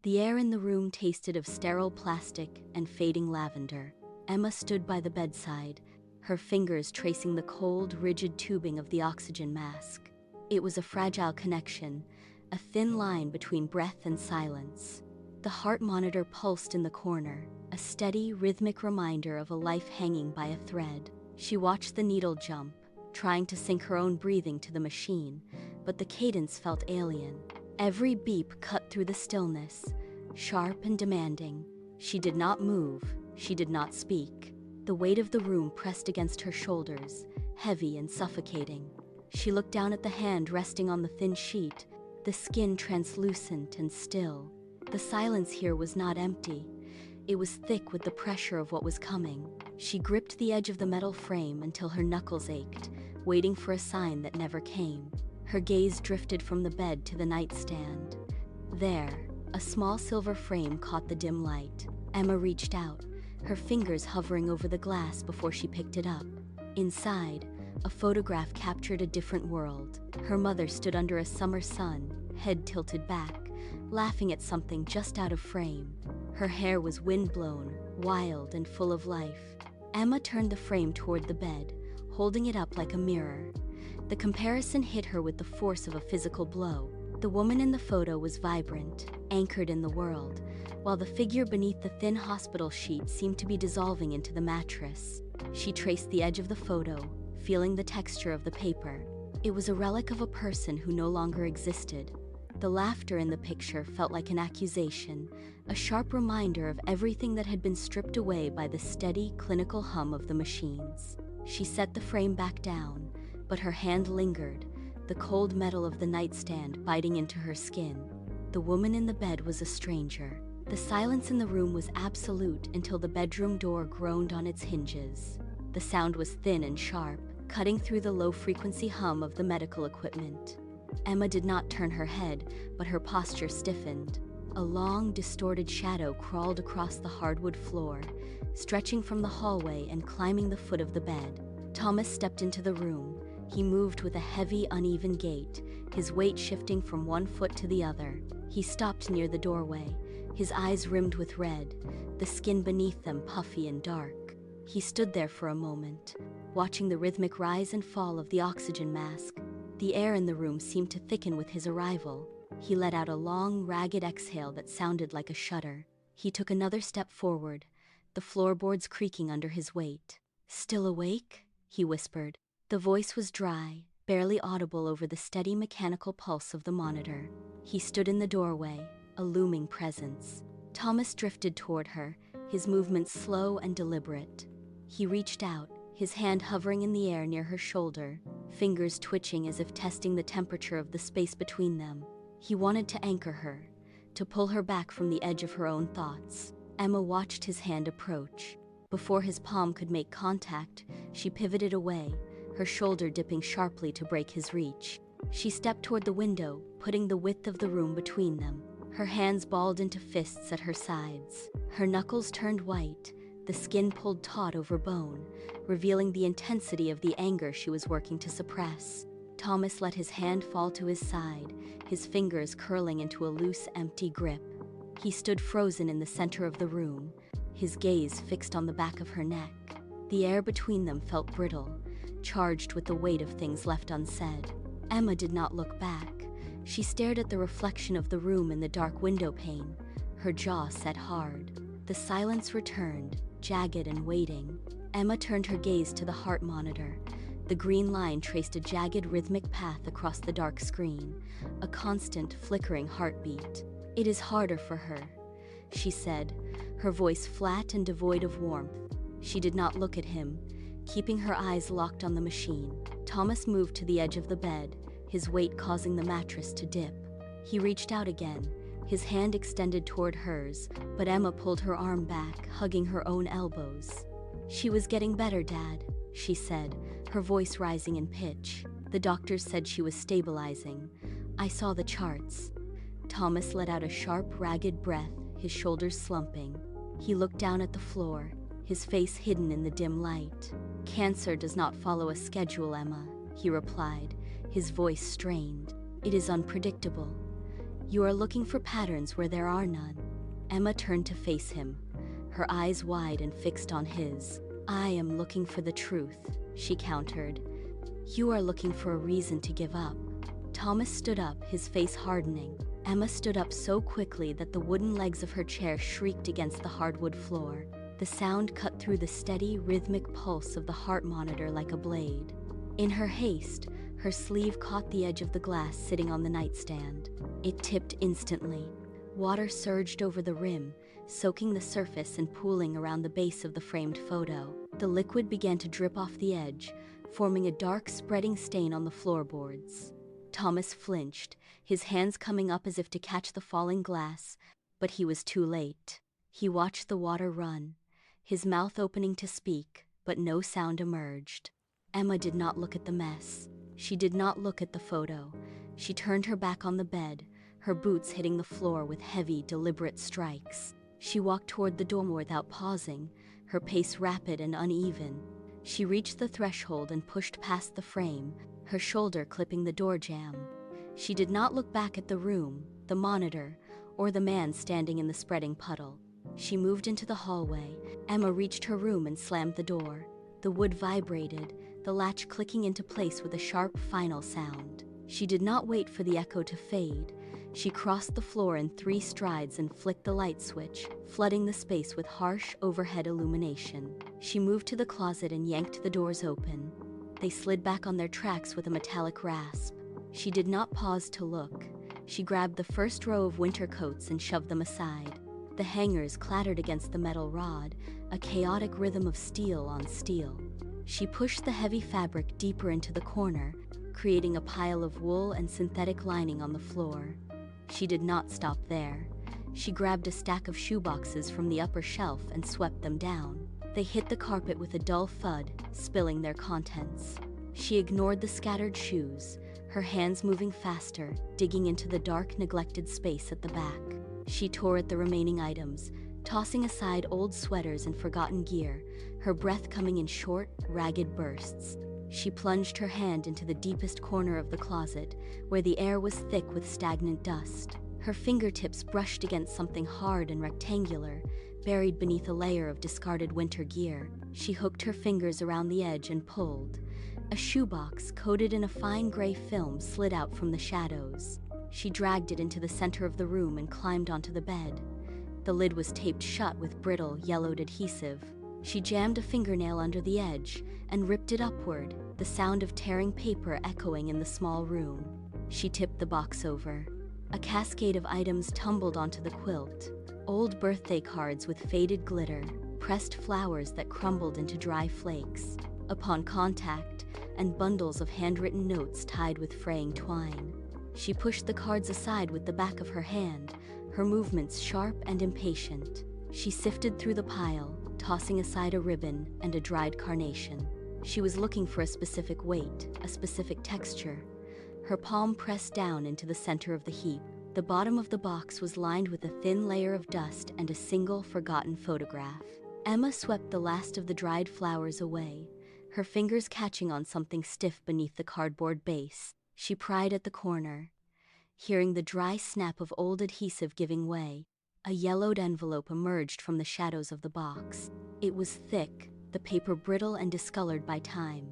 The air in the room tasted of sterile plastic and fading lavender. Emma stood by the bedside, her fingers tracing the cold, rigid tubing of the oxygen mask. It was a fragile connection, a thin line between breath and silence. The heart monitor pulsed in the corner, a steady, rhythmic reminder of a life hanging by a thread. She watched the needle jump, trying to sync her own breathing to the machine, but the cadence felt alien. Every beep cut through the stillness, sharp and demanding. She did not move, she did not speak. The weight of the room pressed against her shoulders, heavy and suffocating. She looked down at the hand resting on the thin sheet, the skin translucent and still. The silence here was not empty. It was thick with the pressure of what was coming. She gripped the edge of the metal frame until her knuckles ached, waiting for a sign that never came. Her gaze drifted from the bed to the nightstand. There, a small silver frame caught the dim light. Emma reached out, her fingers hovering over the glass before she picked it up. Inside, a photograph captured a different world. Her mother stood under a summer sun, head tilted back, laughing at something just out of frame. Her hair was windblown, wild and full of life. Emma turned the frame toward the bed, holding it up like a mirror. The comparison hit her with the force of a physical blow. The woman in the photo was vibrant, anchored in the world, while the figure beneath the thin hospital sheet seemed to be dissolving into the mattress. She traced the edge of the photo, feeling the texture of the paper. It was a relic of a person who no longer existed. The laughter in the picture felt like an accusation, a sharp reminder of everything that had been stripped away by the steady, clinical hum of the machines. She set the frame back down, but her hand lingered, the cold metal of the nightstand biting into her skin. The woman in the bed was a stranger. The silence in the room was absolute until the bedroom door groaned on its hinges. The sound was thin and sharp, cutting through the low-frequency hum of the medical equipment. Emma did not turn her head, but her posture stiffened. A long, distorted shadow crawled across the hardwood floor, stretching from the hallway and climbing the foot of the bed. Thomas stepped into the room. He moved with a heavy, uneven gait, his weight shifting from one foot to the other. He stopped near the doorway, his eyes rimmed with red, the skin beneath them puffy and dark. He stood there for a moment, watching the rhythmic rise and fall of the oxygen mask. The air in the room seemed to thicken with his arrival. He let out a long, ragged exhale that sounded like a shudder. He took another step forward, the floorboards creaking under his weight. "Still awake?" he whispered. The voice was dry, barely audible over the steady mechanical pulse of the monitor. He stood in the doorway, a looming presence. Thomas drifted toward her, his movements slow and deliberate. He reached out, his hand hovering in the air near her shoulder, fingers twitching as if testing the temperature of the space between them. He wanted to anchor her, to pull her back from the edge of her own thoughts. Emma watched his hand approach. Before his palm could make contact, she pivoted away, her shoulder dipping sharply to break his reach. She stepped toward the window, putting the width of the room between them. Her hands balled into fists at her sides. Her knuckles turned white, the skin pulled taut over bone, revealing the intensity of the anger she was working to suppress. Thomas let his hand fall to his side, his fingers curling into a loose, empty grip. He stood frozen in the center of the room, his gaze fixed on the back of her neck. The air between them felt brittle, charged with the weight of things left unsaid. Emma did not look back. She stared at the reflection of the room in the dark window pane, her jaw set hard. The silence returned, jagged and waiting. Emma turned her gaze to the heart monitor. The green line traced a jagged, rhythmic path across the dark screen, a constant, flickering heartbeat. "It is harder for her," she said, her voice flat and devoid of warmth. She did not look at him, keeping her eyes locked on the machine. Thomas moved to the edge of the bed, his weight causing the mattress to dip. He reached out again, his hand extended toward hers, but Emma pulled her arm back, hugging her own elbows. "She was getting better, Dad," she said, her voice rising in pitch. "The doctors said she was stabilizing. I saw the charts." Thomas let out a sharp, ragged breath, his shoulders slumping. He looked down at the floor, his face hidden in the dim light. "Cancer does not follow a schedule, Emma," he replied, his voice strained. "It is unpredictable. You are looking for patterns where there are none. Emma turned to face him, her eyes wide and fixed on his. I am looking for the truth, she countered. You are looking for a reason to give up. Thomas stood up, his face hardening. Emma stood up so quickly that the wooden legs of her chair shrieked against the hardwood floor. The sound cut through the steady, rhythmic pulse of the heart monitor like a blade. In her haste, her sleeve caught the edge of the glass sitting on the nightstand. It tipped instantly. Water surged over the rim, soaking the surface and pooling around the base of the framed photo. The liquid began to drip off the edge, forming a dark, spreading stain on the floorboards. Thomas flinched, his hands coming up as if to catch the falling glass, but he was too late. He watched the water run, his mouth opening to speak, but no sound emerged. Emma did not look at the mess. She did not look at the photo. She turned her back on the bed, her boots hitting the floor with heavy, deliberate strikes. She walked toward the door without pausing, her pace rapid and uneven. She reached the threshold and pushed past the frame, her shoulder clipping the door jamb. She did not look back at the room, the monitor, or the man standing in the spreading puddle. She moved into the hallway. Emma reached her room and slammed the door. The wood vibrated, the latch clicking into place with a sharp, final sound. She did not wait for the echo to fade. She crossed the floor in 3 strides and flicked the light switch, flooding the space with harsh, overhead illumination. She moved to the closet and yanked the doors open. They slid back on their tracks with a metallic rasp. She did not pause to look. She grabbed the first row of winter coats and shoved them aside. The hangers clattered against the metal rod, a chaotic rhythm of steel on steel. She pushed the heavy fabric deeper into the corner, creating a pile of wool and synthetic lining on the floor. She did not stop there. She grabbed a stack of shoeboxes from the upper shelf and swept them down. They hit the carpet with a dull thud, spilling their contents. She ignored the scattered shoes, her hands moving faster, digging into the dark, neglected space at the back. She tore at the remaining items, tossing aside old sweaters and forgotten gear, her breath coming in short, ragged bursts. She plunged her hand into the deepest corner of the closet, where the air was thick with stagnant dust. Her fingertips brushed against something hard and rectangular, buried beneath a layer of discarded winter gear. She hooked her fingers around the edge and pulled. A shoebox coated in a fine gray film slid out from the shadows. She dragged it into the center of the room and climbed onto the bed. The lid was taped shut with brittle, yellowed adhesive. She jammed a fingernail under the edge and ripped it upward, the sound of tearing paper echoing in the small room. She tipped the box over. A cascade of items tumbled onto the quilt. Old birthday cards with faded glitter, pressed flowers that crumbled into dry flakes upon contact, and bundles of handwritten notes tied with fraying twine. She pushed the cards aside with the back of her hand, her movements sharp and impatient. She sifted through the pile, tossing aside a ribbon and a dried carnation. She was looking for a specific weight, a specific texture. Her palm pressed down into the center of the heap. The bottom of the box was lined with a thin layer of dust and a single forgotten photograph. Emma swept the last of the dried flowers away, her fingers catching on something stiff beneath the cardboard base. She pried at the corner, hearing the dry snap of old adhesive giving way. A yellowed envelope emerged from the shadows of the box. It was thick, the paper brittle and discolored by time.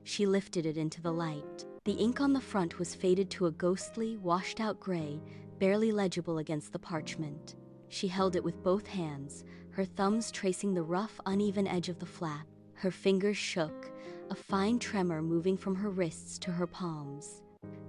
She lifted it into the light. The ink on the front was faded to a ghostly, washed-out gray, barely legible against the parchment. She held it with both hands, her thumbs tracing the rough, uneven edge of the flap. Her fingers shook, a fine tremor moving from her wrists to her palms.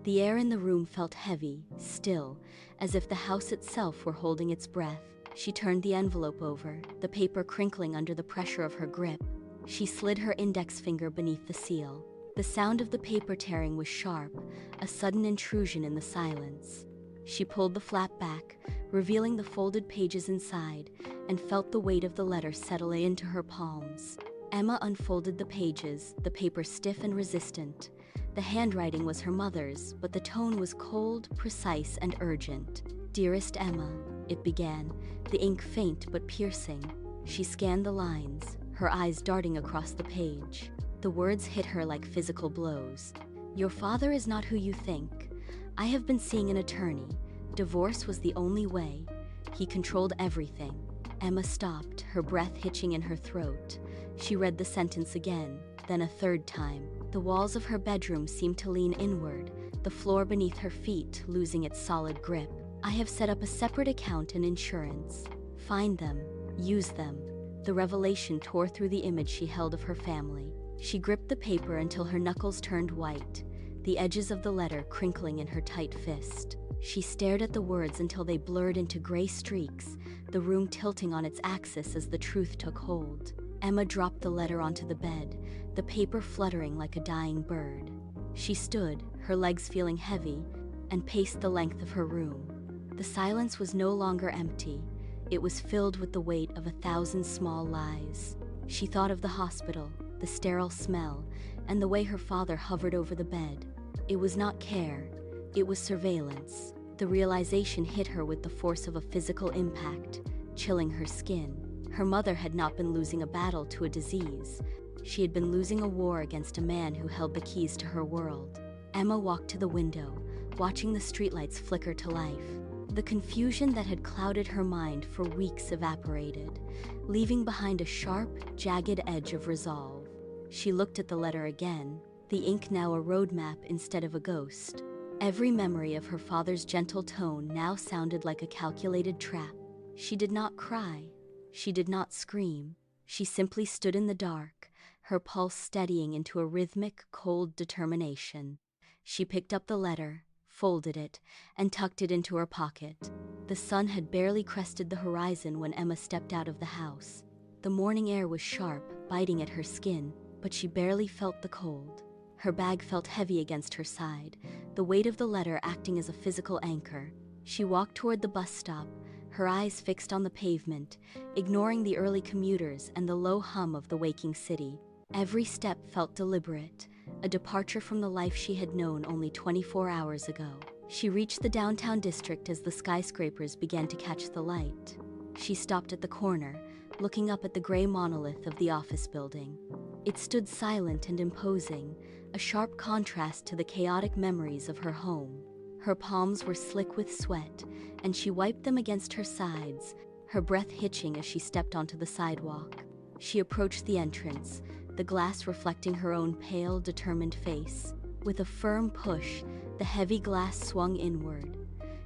The air in the room felt heavy, still, as if the house itself were holding its breath. She turned the envelope over, the paper crinkling under the pressure of her grip. She slid her index finger beneath the seal. The sound of the paper tearing was sharp, a sudden intrusion in the silence. She pulled the flap back, revealing the folded pages inside, and felt the weight of the letter settle into her palms. Emma unfolded the pages, the paper stiff and resistant. The handwriting was her mother's, but the tone was cold, precise, and urgent. "Dearest Emma," it began, the ink faint but piercing. She scanned the lines, her eyes darting across the page. The words hit her like physical blows. "Your father is not who you think. I have been seeing an attorney, Divorce was the only way. He controlled everything. Emma stopped, her breath hitching in her throat. She read the sentence again, then a third time. The walls of her bedroom seemed to lean inward, the floor beneath her feet losing its solid grip. I have set up a separate account and insurance. Find them. Use them. The revelation tore through the image she held of her family. She gripped the paper until her knuckles turned white, the edges of the letter crinkling in her tight fist. She stared at the words until they blurred into gray streaks, the room tilting on its axis as the truth took hold. Emma dropped the letter onto the bed, the paper fluttering like a dying bird. She stood, her legs feeling heavy, and paced the length of her room. The silence was no longer empty. It was filled with the weight of 1,000 small lies. She thought of the hospital, the sterile smell, and the way her father hovered over the bed. It was not care, it was surveillance. The realization hit her with the force of a physical impact, chilling her skin. Her mother had not been losing a battle to a disease. She had been losing a war against a man who held the keys to her world. Emma walked to the window, watching the streetlights flicker to life. The confusion that had clouded her mind for weeks evaporated, leaving behind a sharp, jagged edge of resolve. She looked at the letter again, the ink now a roadmap instead of a ghost. Every memory of her father's gentle tone now sounded like a calculated trap. She did not cry. She did not scream. She simply stood in the dark, her pulse steadying into a rhythmic, cold determination. She picked up the letter, folded it, and tucked it into her pocket. The sun had barely crested the horizon when Emma stepped out of the house. The morning air was sharp, biting at her skin, but she barely felt the cold. Her bag felt heavy against her side, the weight of the letter acting as a physical anchor. She walked toward the bus stop, her eyes fixed on the pavement, ignoring the early commuters and the low hum of the waking city. Every step felt deliberate, a departure from the life she had known only 24 hours ago. She reached the downtown district as the skyscrapers began to catch the light. She stopped at the corner, looking up at the gray monolith of the office building. It stood silent and imposing, a sharp contrast to the chaotic memories of her home. Her palms were slick with sweat, and she wiped them against her sides, her breath hitching as she stepped onto the sidewalk. She approached the entrance, the glass reflecting her own pale, determined face. With a firm push, the heavy glass swung inward.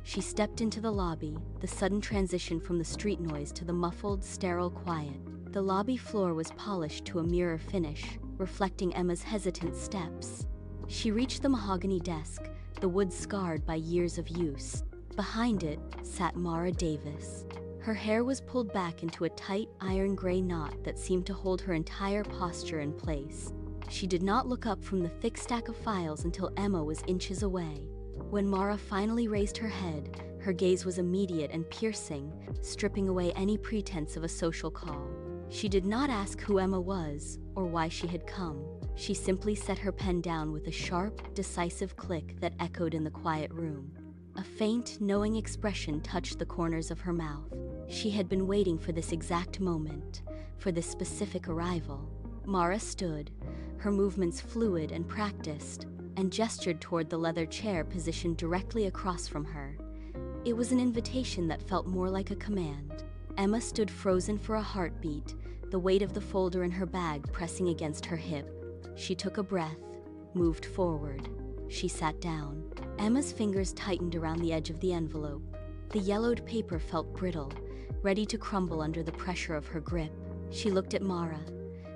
She stepped into the lobby, the sudden transition from the street noise to the muffled, sterile quiet. The lobby floor was polished to a mirror finish, reflecting Emma's hesitant steps. She reached the mahogany desk, the wood scarred by years of use. Behind it sat Mara Davis. Her hair was pulled back into a tight, iron gray knot that seemed to hold her entire posture in place. She did not look up from the thick stack of files until Emma was inches away. When Mara finally raised her head, her gaze was immediate and piercing, stripping away any pretense of a social call. She did not ask who Emma was or why she had come. She simply set her pen down with a sharp, decisive click that echoed in the quiet room. A faint, knowing expression touched the corners of her mouth. She had been waiting for this exact moment, for this specific arrival. Mara stood, her movements fluid and practiced, and gestured toward the leather chair positioned directly across from her. It was an invitation that felt more like a command. Emma stood frozen for a heartbeat, the weight of the folder in her bag pressing against her hip. She took a breath, moved forward. She sat down. Emma's fingers tightened around the edge of the envelope. The yellowed paper felt brittle, ready to crumble under the pressure of her grip. She looked at Mara,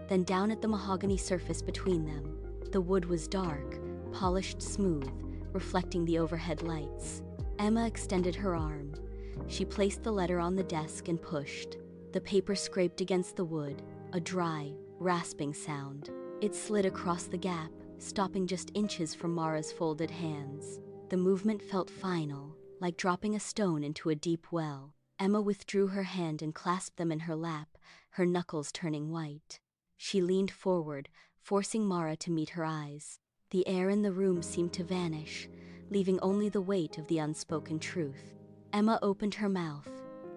then down at the mahogany surface between them. The wood was dark, polished smooth, reflecting the overhead lights. Emma extended her arm. She placed the letter on the desk and pushed. The paper scraped against the wood, a dry, rasping sound. It slid across the gap, stopping just inches from Mara's folded hands. The movement felt final, like dropping a stone into a deep well. Emma withdrew her hand and clasped them in her lap, her knuckles turning white. She leaned forward, forcing Mara to meet her eyes. The air in the room seemed to vanish, leaving only the weight of the unspoken truth. Emma opened her mouth,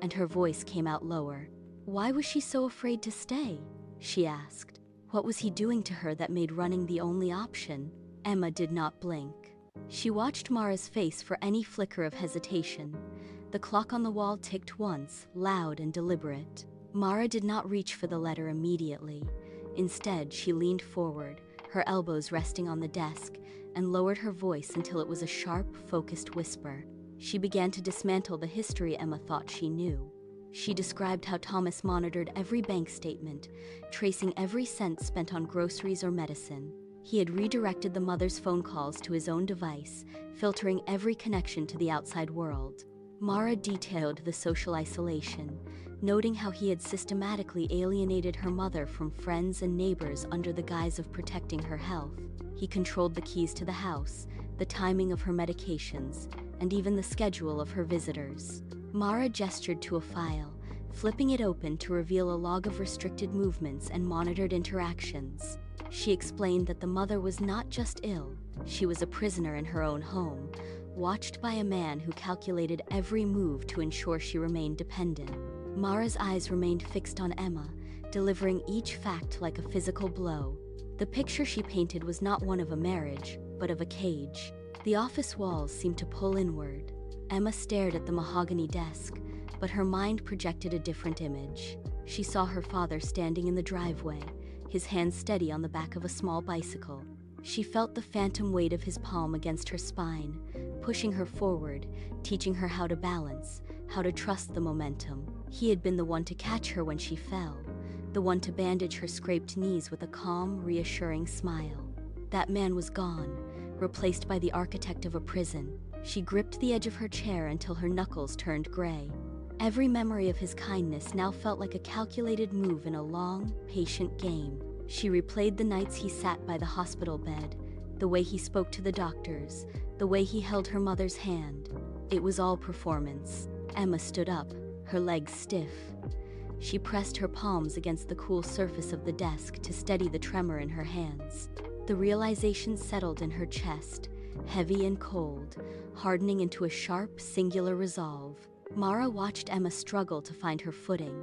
and her voice came out lower. Why was she so afraid to stay? She asked. What was he doing to her that made running the only option? Emma did not blink. She watched Mara's face for any flicker of hesitation. The clock on the wall ticked once, loud and deliberate. Mara did not reach for the letter immediately. Instead, she leaned forward, her elbows resting on the desk, and lowered her voice until it was a sharp, focused whisper. She began to dismantle the history Emma thought she knew. She described how Thomas monitored every bank statement, tracing every cent spent on groceries or medicine. He had redirected the mother's phone calls to his own device, filtering every connection to the outside world. Mara detailed the social isolation, noting how he had systematically alienated her mother from friends and neighbors under the guise of protecting her health. He controlled the keys to the house, the timing of her medications, and even the schedule of her visitors. Mara gestured to a file, flipping it open to reveal a log of restricted movements and monitored interactions. She explained that the mother was not just ill, she was a prisoner in her own home, watched by a man who calculated every move to ensure she remained dependent. Mara's eyes remained fixed on Emma, delivering each fact like a physical blow. The picture she painted was not one of a marriage, but of a cage. The office walls seemed to pull inward. Emma stared at the mahogany desk, but her mind projected a different image. She saw her father standing in the driveway, his hand steady on the back of a small bicycle. She felt the phantom weight of his palm against her spine, pushing her forward, teaching her how to balance, how to trust the momentum. He had been the one to catch her when she fell, the one to bandage her scraped knees with a calm, reassuring smile. That man was gone, replaced by the architect of a prison. She gripped the edge of her chair until her knuckles turned gray. Every memory of his kindness now felt like a calculated move in a long, patient game. She replayed the nights he sat by the hospital bed, the way he spoke to the doctors, the way he held her mother's hand. It was all performance. Emma stood up, her legs stiff. She pressed her palms against the cool surface of the desk to steady the tremor in her hands. The realization settled in her chest, heavy and cold, hardening into a sharp, singular resolve. Mara watched Emma struggle to find her footing.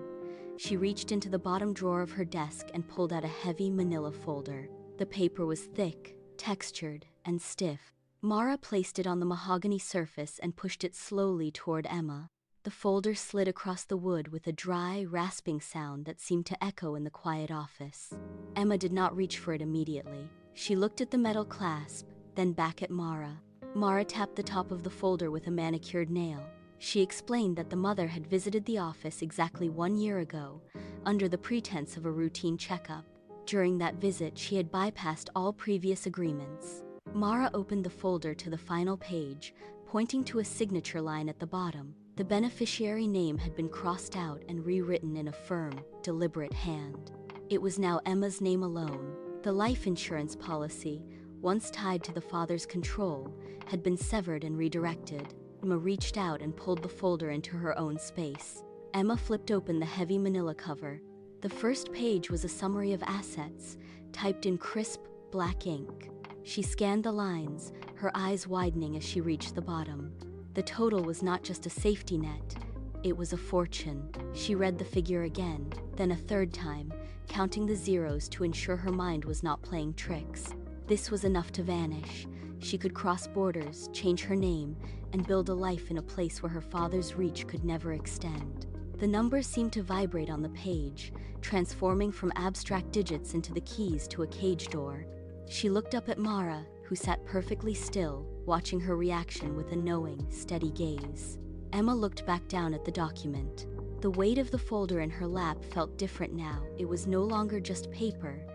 She reached into the bottom drawer of her desk and pulled out a heavy manila folder. The paper was thick, textured, and stiff. Mara placed it on the mahogany surface and pushed it slowly toward Emma. The folder slid across the wood with a dry, rasping sound that seemed to echo in the quiet office. Emma did not reach for it immediately. She looked at the metal clasp, then back at Mara. Mara tapped the top of the folder with a manicured nail. She explained that the mother had visited the office exactly 1 year ago, under the pretense of a routine checkup. During that visit, she had bypassed all previous agreements. Mara opened the folder to the final page, pointing to a signature line at the bottom. The beneficiary name had been crossed out and rewritten in a firm, deliberate hand. It was now Emma's name alone. The life insurance policy, once tied to the father's control, had been severed and redirected. Emma reached out and pulled the folder into her own space. Emma flipped open the heavy manila cover. The first page was a summary of assets, typed in crisp, black ink. She scanned the lines, her eyes widening as she reached the bottom. The total was not just a safety net, it was a fortune. She read the figure again, then a third time, counting the zeros to ensure her mind was not playing tricks. This was enough to vanish. She could cross borders, change her name, and build a life in a place where her father's reach could never extend. The numbers seemed to vibrate on the page, transforming from abstract digits into the keys to a cage door. She looked up at Mara, who sat perfectly still, watching her reaction with a knowing, steady gaze. Emma looked back down at the document. The weight of the folder in her lap felt different now. It was no longer just paper,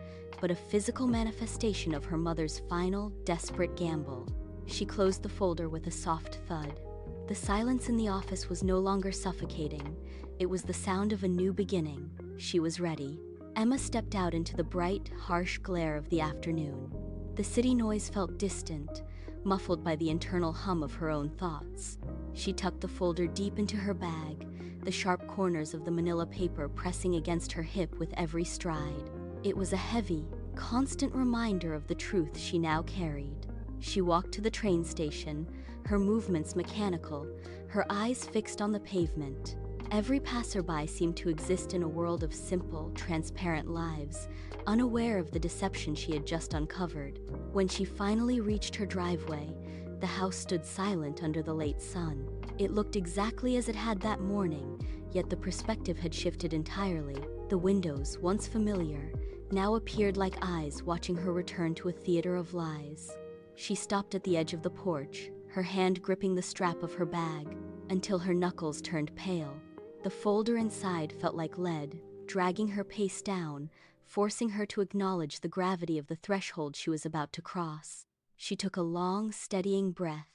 but a physical manifestation of her mother's final, desperate gamble. She closed the folder with a soft thud. The silence in the office was no longer suffocating. It was the sound of a new beginning. She was ready. Emma stepped out into the bright, harsh glare of the afternoon. The city noise felt distant, muffled by the internal hum of her own thoughts. She tucked the folder deep into her bag, the sharp corners of the manila paper pressing against her hip with every stride. It was a heavy, constant reminder of the truth she now carried. She walked to the train station, her movements mechanical, her eyes fixed on the pavement. Every passerby seemed to exist in a world of simple, transparent lives, unaware of the deception she had just uncovered. When she finally reached her driveway, The house stood silent under the late sun. It looked exactly as it had that morning, yet the perspective had shifted entirely. The windows, once familiar, now appeared like eyes watching her return to a theater of lies. She stopped at the edge of the porch, her hand gripping the strap of her bag, until her knuckles turned pale. The folder inside felt like lead, dragging her pace down, forcing her to acknowledge the gravity of the threshold she was about to cross. She took a long, steadying breath,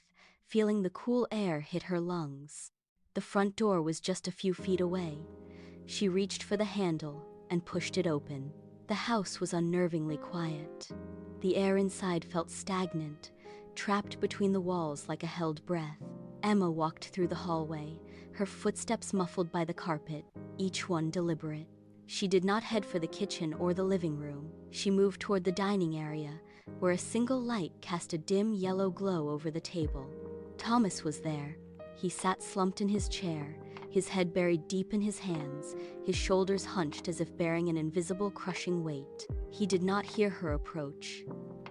feeling the cool air hit her lungs. The front door was just a few feet away. She reached for the handle and pushed it open. The house was unnervingly quiet. The air inside felt stagnant, trapped between the walls like a held breath. Emma walked through the hallway, her footsteps muffled by the carpet, each one deliberate. She did not head for the kitchen or the living room. She moved toward the dining area, where a single light cast a dim yellow glow over the table. Thomas was there. He sat slumped in his chair, his head buried deep in his hands, his shoulders hunched as if bearing an invisible crushing weight. He did not hear her approach.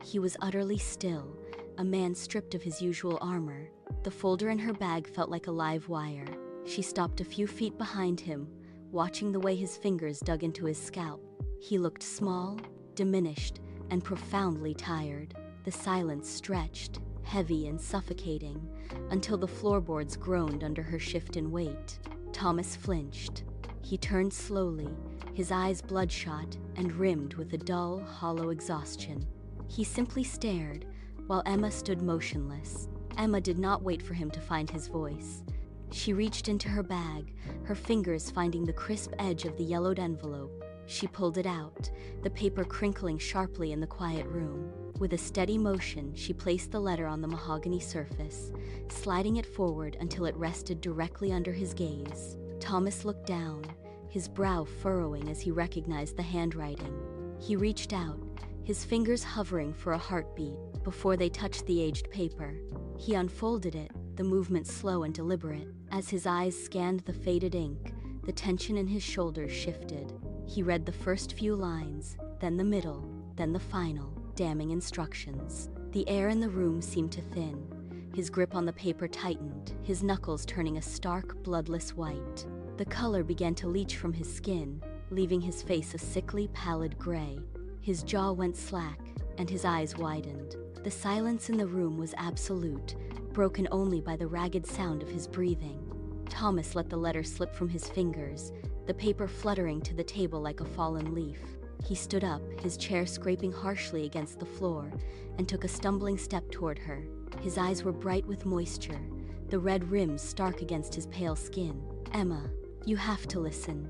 He was utterly still, a man stripped of his usual armor. The folder in her bag felt like a live wire. She stopped a few feet behind him, watching the way his fingers dug into his scalp. He looked small, diminished, and profoundly tired. The silence stretched, heavy and suffocating, until the floorboards groaned under her shift in weight. Thomas flinched. He turned slowly, his eyes bloodshot and rimmed with a dull, hollow exhaustion. He simply stared, while Emma stood motionless. Emma did not wait for him to find his voice. She reached into her bag, her fingers finding the crisp edge of the yellowed envelope. She pulled it out, the paper crinkling sharply in the quiet room. With a steady motion, she placed the letter on the mahogany surface, sliding it forward until it rested directly under his gaze. Thomas looked down, his brow furrowing as he recognized the handwriting. He reached out, his fingers hovering for a heartbeat before they touched the aged paper. He unfolded it, the movement slow and deliberate. As his eyes scanned the faded ink, the tension in his shoulders shifted. He read the first few lines, then the middle, then the final, damning instructions. The air in the room seemed to thin. His grip on the paper tightened, his knuckles turning a stark, bloodless white. The color began to leach from his skin, leaving his face a sickly, pallid gray. His jaw went slack, and his eyes widened. The silence in the room was absolute, broken only by the ragged sound of his breathing. Thomas let the letter slip from his fingers, the paper fluttering to the table like a fallen leaf. He stood up, his chair scraping harshly against the floor, and took a stumbling step toward her. His eyes were bright with moisture, the red rims stark against his pale skin. "Emma, you have to listen,"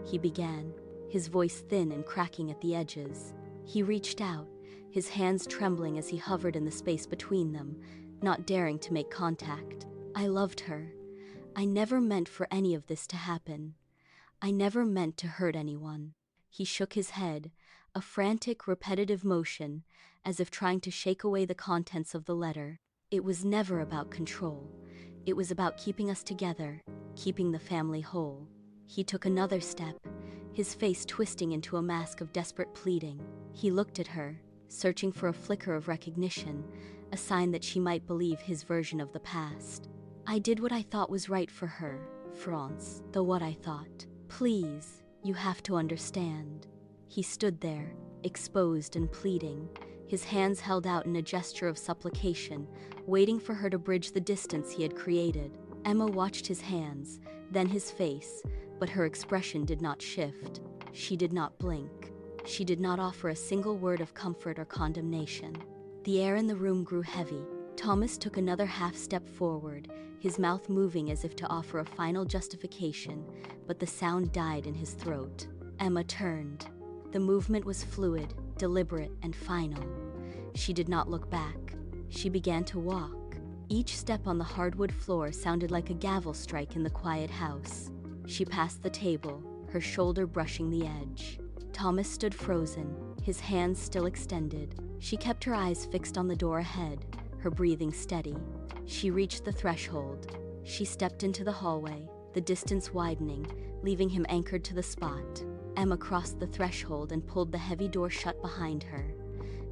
he began, his voice thin and cracking at the edges. He reached out, his hands trembling as he hovered in the space between them, not daring to make contact. "I loved her. I never meant for any of this to happen. I never meant to hurt anyone." He shook his head, a frantic, repetitive motion, as if trying to shake away the contents of the letter. "It was never about control. It was about keeping us together, keeping the family whole." He took another step, his face twisting into a mask of desperate pleading. He looked at her, searching for a flicker of recognition, a sign that she might believe his version of the past. "I did what I thought was right for her, France, though what I thought. Please, you have to understand." He stood there, exposed and pleading, his hands held out in a gesture of supplication, waiting for her to bridge the distance he had created. Emma watched his hands, then his face, but her expression did not shift. She did not blink. She did not offer a single word of comfort or condemnation. The air in the room grew heavy. Thomas took another half step forward, his mouth moving as if to offer a final justification, but the sound died in his throat. Emma turned. The movement was fluid, deliberate, and final. She did not look back. She began to walk. Each step on the hardwood floor sounded like a gavel strike in the quiet house. She passed the table, her shoulder brushing the edge. Thomas stood frozen, his hands still extended. She kept her eyes fixed on the door ahead, her breathing steady. She reached the threshold. She stepped into the hallway, the distance widening, leaving him anchored to the spot. Emma crossed the threshold and pulled the heavy door shut behind her.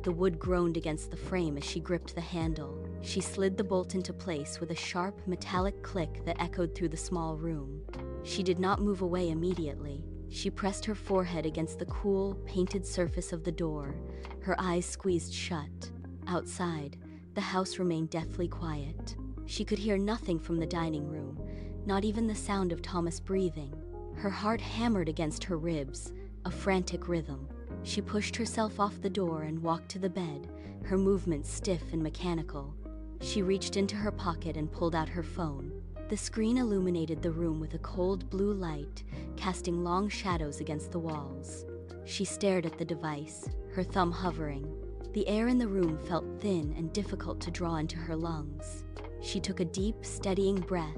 The wood groaned against the frame as she gripped the handle. She slid the bolt into place with a sharp, metallic click that echoed through the small room. She did not move away immediately. She pressed her forehead against the cool, painted surface of the door, her eyes squeezed shut. Outside, the house remained deathly quiet. She could hear nothing from the dining room, not even the sound of Thomas breathing. Her heart hammered against her ribs, a frantic rhythm. She pushed herself off the door and walked to the bed, her movements stiff and mechanical. She reached into her pocket and pulled out her phone. The screen illuminated the room with a cold blue light, casting long shadows against the walls. She stared at the device, her thumb hovering. The air in the room felt thin and difficult to draw into her lungs. She took a deep, steadying breath,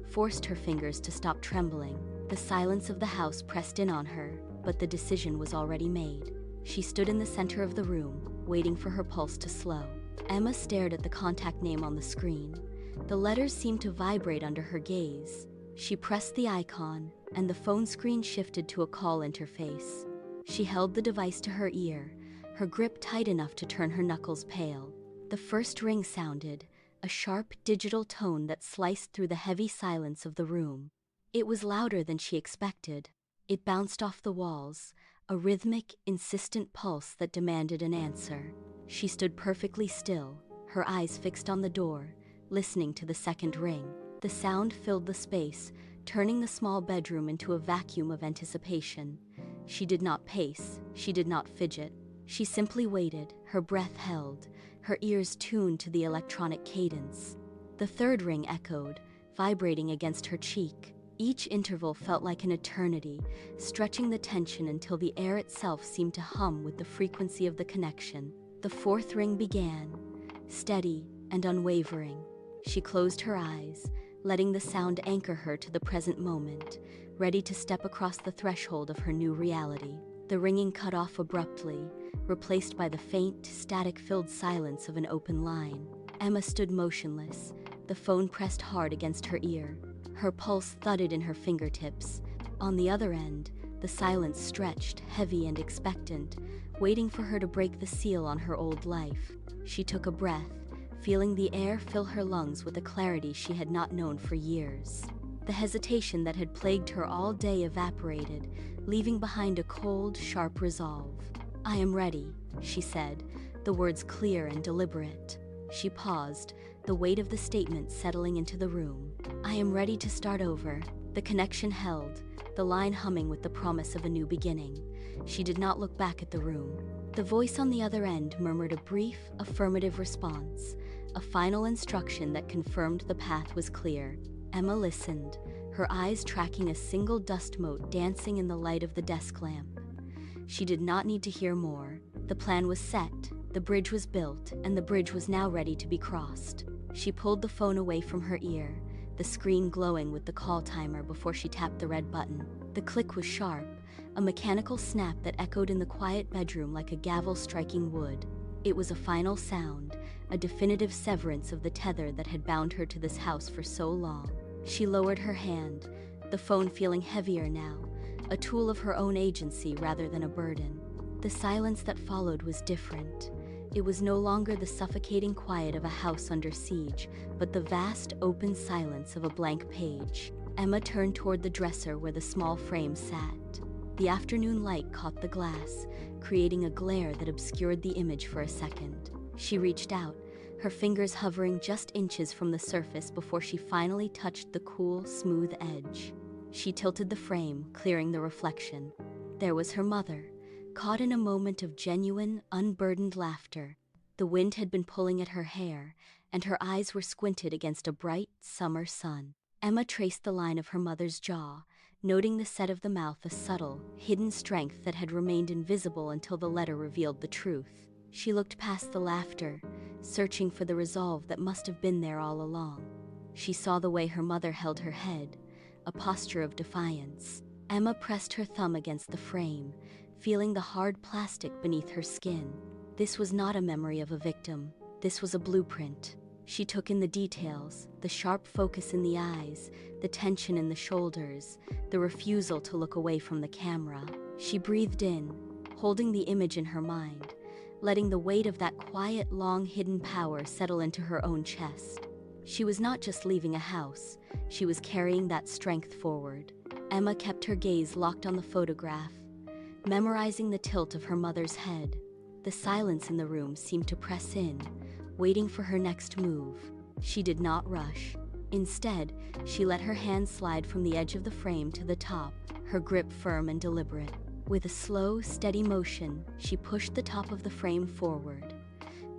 forced her fingers to stop trembling. The silence of the house pressed in on her, but the decision was already made. She stood in the center of the room, waiting for her pulse to slow. Emma stared at the contact name on the screen. The letters seemed to vibrate under her gaze. She pressed the icon, and the phone screen shifted to a call interface. She held the device to her ear, her grip tight enough to turn her knuckles pale. The first ring sounded, a sharp digital tone that sliced through the heavy silence of the room. It was louder than she expected. It bounced off the walls, a rhythmic, insistent pulse that demanded an answer. She stood perfectly still, her eyes fixed on the door, listening to the second ring. The sound filled the space, turning the small bedroom into a vacuum of anticipation. She did not pace, she did not fidget. She simply waited, her breath held, her ears tuned to the electronic cadence. The third ring echoed, vibrating against her cheek. Each interval felt like an eternity, stretching the tension until the air itself seemed to hum with the frequency of the connection. The fourth ring began, steady and unwavering. She closed her eyes, letting the sound anchor her to the present moment, ready to step across the threshold of her new reality. The ringing cut off abruptly, replaced by the faint, static-filled silence of an open line. Emma stood motionless, the phone pressed hard against her ear. Her pulse thudded in her fingertips. On the other end, the silence stretched, heavy and expectant, waiting for her to break the seal on her old life. She took a breath, feeling the air fill her lungs with a clarity she had not known for years. The hesitation that had plagued her all day evaporated, leaving behind a cold, sharp resolve. "I am ready," she said, the words clear and deliberate. She paused, the weight of the statement settling into the room. "I am ready to start over." The connection held, the line humming with the promise of a new beginning. She did not look back at the room. The voice on the other end murmured a brief, affirmative response, a final instruction that confirmed the path was clear. Emma listened, her eyes tracking a single dust mote dancing in the light of the desk lamp. She did not need to hear more. The plan was set, the bridge was built, and the bridge was now ready to be crossed. She pulled the phone away from her ear, the screen glowing with the call timer before she tapped the red button. The click was sharp, a mechanical snap that echoed in the quiet bedroom like a gavel striking wood. It was a final sound, a definitive severance of the tether that had bound her to this house for so long. She lowered her hand, the phone feeling heavier now, a tool of her own agency rather than a burden. The silence that followed was different. It was no longer the suffocating quiet of a house under siege, but the vast, open silence of a blank page. Emma turned toward the dresser where the small frame sat. The afternoon light caught the glass, creating a glare that obscured the image for a second. She reached out, her fingers hovering just inches from the surface before she finally touched the cool, smooth edge. She tilted the frame, clearing the reflection. There was her mother, caught in a moment of genuine, unburdened laughter. The wind had been pulling at her hair, and her eyes were squinted against a bright, summer sun. Emma traced the line of her mother's jaw, noting the set of the mouth, a subtle, hidden strength that had remained invisible until the letter revealed the truth. She looked past the laughter, searching for the resolve that must have been there all along. She saw the way her mother held her head, a posture of defiance. Emma pressed her thumb against the frame, feeling the hard plastic beneath her skin. This was not a memory of a victim. This was a blueprint. She took in the details, the sharp focus in the eyes, the tension in the shoulders, the refusal to look away from the camera. She breathed in, holding the image in her mind, letting the weight of that quiet, long-hidden power settle into her own chest. She was not just leaving a house, she was carrying that strength forward. Emma kept her gaze locked on the photograph, memorizing the tilt of her mother's head. The silence in the room seemed to press in, waiting for her next move. She did not rush. Instead, she let her hand slide from the edge of the frame to the top, her grip firm and deliberate. With a slow, steady motion, she pushed the top of the frame forward.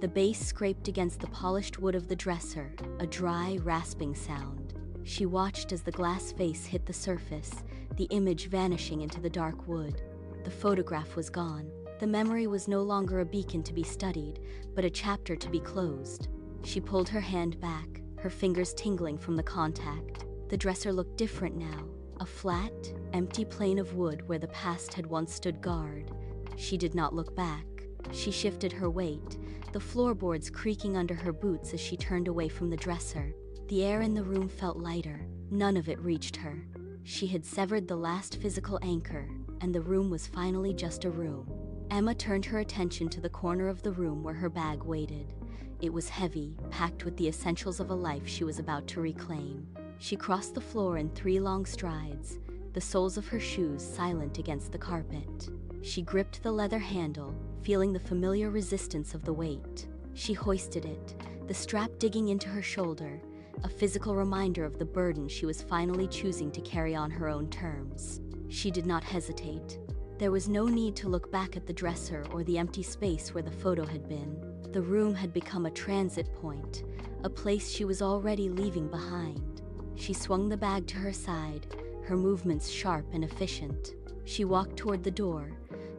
The base scraped against the polished wood of the dresser, a dry, rasping sound. She watched as the glass face hit the surface, the image vanishing into the dark wood. The photograph was gone. The memory was no longer a beacon to be studied, but a chapter to be closed. She pulled her hand back, her fingers tingling from the contact. The dresser looked different now, a flat, empty plane of wood where the past had once stood guard. She did not look back. She shifted her weight, the floorboards creaking under her boots as she turned away from the dresser. The air in the room felt lighter. None of it reached her. She had severed the last physical anchor, and the room was finally just a room. Emma turned her attention to the corner of the room where her bag waited. It was heavy, packed with the essentials of a life she was about to reclaim. She crossed the floor in 3 long strides, the soles of her shoes silent against the carpet. She gripped the leather handle, feeling the familiar resistance of the weight. She hoisted it, the strap digging into her shoulder, a physical reminder of the burden she was finally choosing to carry on her own terms. She did not hesitate. There was no need to look back at the dresser or the empty space where the photo had been. The room had become a transit point, a place she was already leaving behind. She swung the bag to her side, her movements sharp and efficient. She walked toward the door,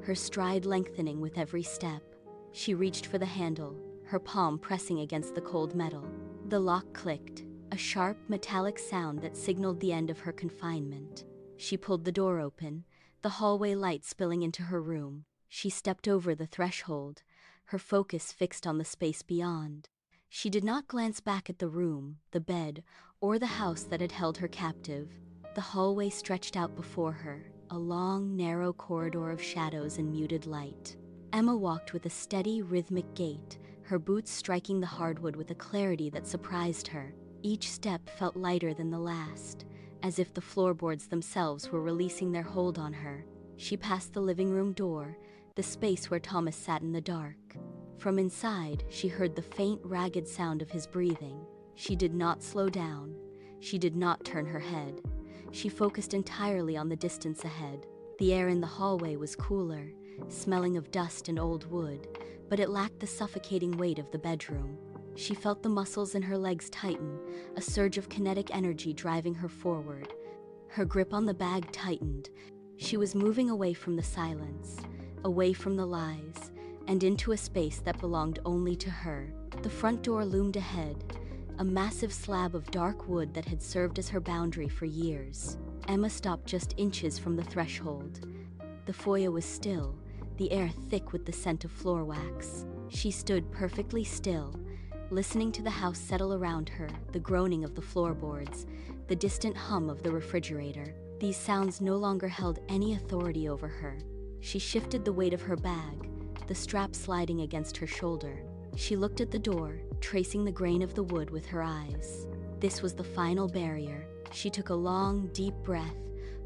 her stride lengthening with every step. She reached for the handle, her palm pressing against the cold metal. The lock clicked, a sharp, metallic sound that signaled the end of her confinement. She pulled the door open, the hallway light spilling into her room. She stepped over the threshold, her focus fixed on the space beyond. She did not glance back at the room, the bed, or the house that had held her captive. The hallway stretched out before her, a long, narrow corridor of shadows and muted light. Emma walked with a steady, rhythmic gait, her boots striking the hardwood with a clarity that surprised her. Each step felt lighter than the last, as if the floorboards themselves were releasing their hold on her. She passed the living room door, the space where Thomas sat in the dark. From inside, she heard the faint, ragged sound of his breathing. She did not slow down. She did not turn her head. She focused entirely on the distance ahead. The air in the hallway was cooler, smelling of dust and old wood, but it lacked the suffocating weight of the bedroom. She felt the muscles in her legs tighten, a surge of kinetic energy driving her forward. Her grip on the bag tightened. She was moving away from the silence, away from the lies, and into a space that belonged only to her. The front door loomed ahead, a massive slab of dark wood that had served as her boundary for years. Emma stopped just inches from the threshold. The foyer was still, the air thick with the scent of floor wax. She stood perfectly still, listening to the house settle around her, the groaning of the floorboards, the distant hum of the refrigerator. These sounds no longer held any authority over her. She shifted the weight of her bag, the strap sliding against her shoulder. She looked at the door, tracing the grain of the wood with her eyes. This was the final barrier. She took a long, deep breath,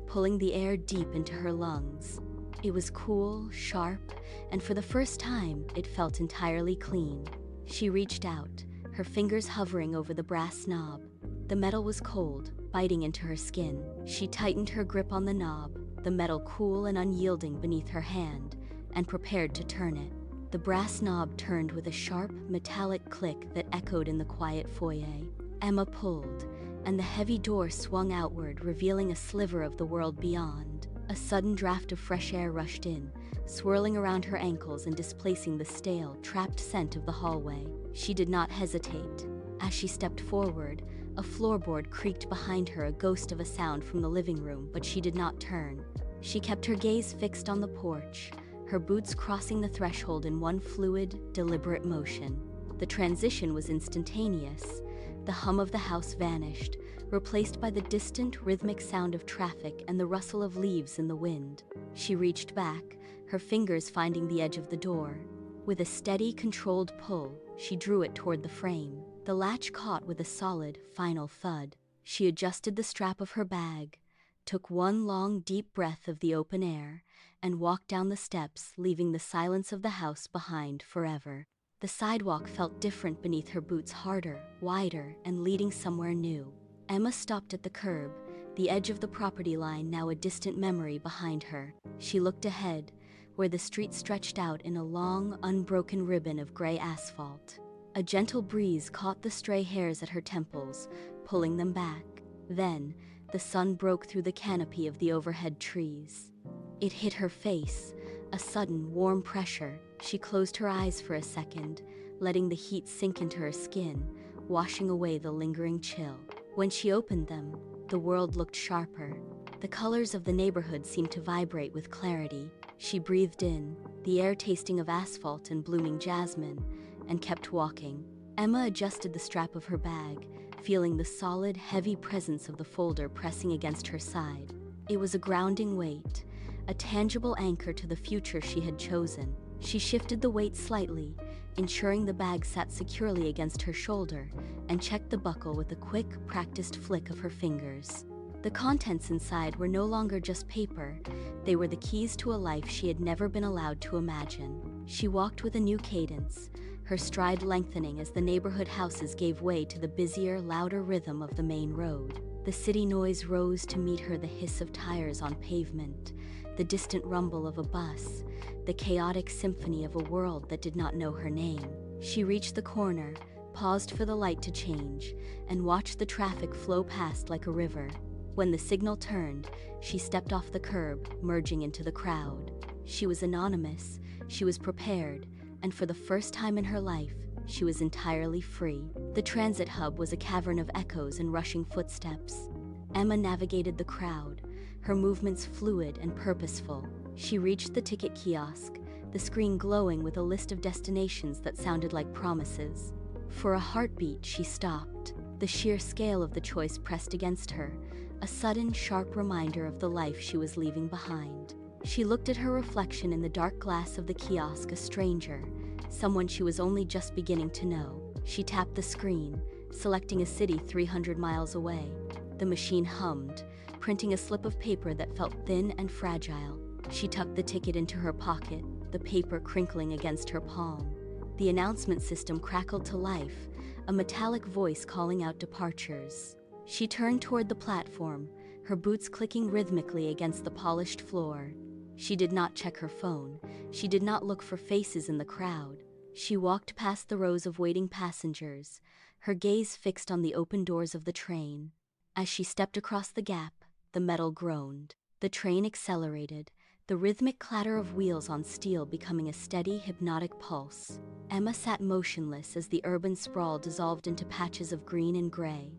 pulling the air deep into her lungs. It was cool, sharp, and for the first time, it felt entirely clean. She reached out, her fingers hovering over the brass knob. The metal was cold, biting into her skin. She tightened her grip on the knob, the metal cool and unyielding beneath her hand, and prepared to turn it. The brass knob turned with a sharp, metallic click that echoed in the quiet foyer. Emma pulled, and the heavy door swung outward, revealing a sliver of the world beyond. A sudden draft of fresh air rushed in, swirling around her ankles and displacing the stale, trapped scent of the hallway. She did not hesitate. As she stepped forward, a floorboard creaked behind her, a ghost of a sound from the living room, but she did not turn. She kept her gaze fixed on the porch, her boots crossing the threshold in one fluid, deliberate motion. The transition was instantaneous. The hum of the house vanished, replaced by the distant, rhythmic sound of traffic and the rustle of leaves in the wind. She reached back, her fingers finding the edge of the door. With a steady, controlled pull, she drew it toward the frame. The latch caught with a solid, final thud. She adjusted the strap of her bag, took one long, deep breath of the open air, and walked down the steps, leaving the silence of the house behind forever. The sidewalk felt different beneath her boots, harder, wider, and leading somewhere new. Emma stopped at the curb, the edge of the property line now a distant memory behind her. She looked ahead, where the street stretched out in a long, unbroken ribbon of gray asphalt. A gentle breeze caught the stray hairs at her temples, pulling them back. Then, the sun broke through the canopy of the overhead trees. It hit her face, a sudden, warm pressure. She closed her eyes for a second, letting the heat sink into her skin, washing away the lingering chill. When she opened them, the world looked sharper. The colors of the neighborhood seemed to vibrate with clarity. She breathed in, the air tasting of asphalt and blooming jasmine, and kept walking. Emma adjusted the strap of her bag, feeling the solid, heavy presence of the folder pressing against her side. It was a grounding weight, a tangible anchor to the future she had chosen. She shifted the weight slightly, ensuring the bag sat securely against her shoulder, and checked the buckle with a quick, practiced flick of her fingers. The contents inside were no longer just paper, they were the keys to a life she had never been allowed to imagine. She walked with a new cadence, her stride lengthening as the neighborhood houses gave way to the busier, louder rhythm of the main road. The city noise rose to meet her, the hiss of tires on pavement, the distant rumble of a bus, the chaotic symphony of a world that did not know her name. She reached the corner, paused for the light to change, and watched the traffic flow past like a river. When the signal turned, she stepped off the curb, merging into the crowd. She was anonymous, she was prepared, and for the first time in her life, she was entirely free. The transit hub was a cavern of echoes and rushing footsteps. Emma navigated the crowd, her movements fluid and purposeful. She reached the ticket kiosk, the screen glowing with a list of destinations that sounded like promises. For a heartbeat, she stopped. The sheer scale of the choice pressed against her, a sudden, sharp reminder of the life she was leaving behind. She looked at her reflection in the dark glass of the kiosk, a stranger, someone she was only just beginning to know. She tapped the screen, selecting a city 300 miles away. The machine hummed, printing a slip of paper that felt thin and fragile. She tucked the ticket into her pocket, the paper crinkling against her palm. The announcement system crackled to life, a metallic voice calling out departures. She turned toward the platform, her boots clicking rhythmically against the polished floor. She did not check her phone. She did not look for faces in the crowd. She walked past the rows of waiting passengers, her gaze fixed on the open doors of the train. As she stepped across the gap, the metal groaned. The train accelerated, the rhythmic clatter of wheels on steel becoming a steady, hypnotic pulse. Emma sat motionless as the urban sprawl dissolved into patches of green and gray.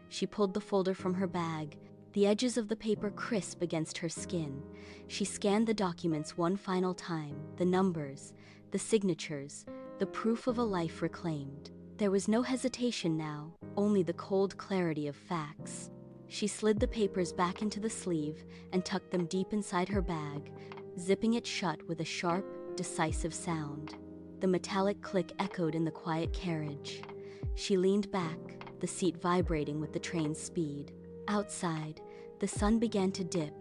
She pulled the folder from her bag, the edges of the paper crisp against her skin. She scanned the documents one final time, the numbers, the signatures, the proof of a life reclaimed. There was no hesitation now, only the cold clarity of facts. She slid the papers back into the sleeve and tucked them deep inside her bag, zipping it shut with a sharp, decisive sound. The metallic click echoed in the quiet carriage. She leaned back, the seat vibrating with the train's speed. Outside, the sun began to dip,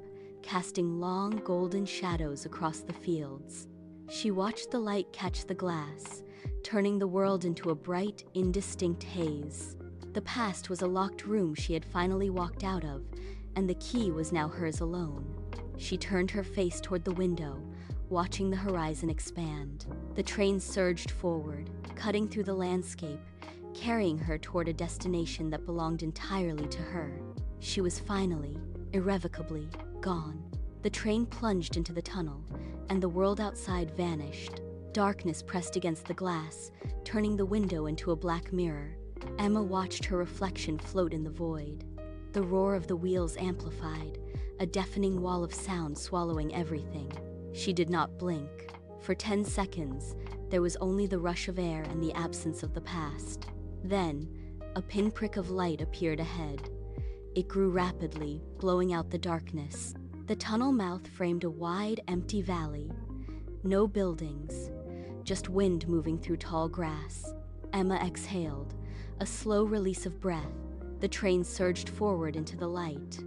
casting long golden shadows across the fields. She watched the light catch the glass, turning the world into a bright, indistinct haze. The past was a locked room she had finally walked out of, and the key was now hers alone. She turned her face toward the window, watching the horizon expand. The train surged forward, cutting through the landscape, carrying her toward a destination that belonged entirely to her. She was finally, irrevocably, gone. The train plunged into the tunnel, and the world outside vanished. Darkness pressed against the glass, turning the window into a black mirror. Emma watched her reflection float in the void. The roar of the wheels amplified, a deafening wall of sound swallowing everything. She did not blink. For 10 seconds, there was only the rush of air and the absence of the past. Then, a pinprick of light appeared ahead. It grew rapidly, blowing out the darkness. The tunnel mouth framed a wide, empty valley. No buildings, just wind moving through tall grass. Emma exhaled, a slow release of breath. The train surged forward into the light.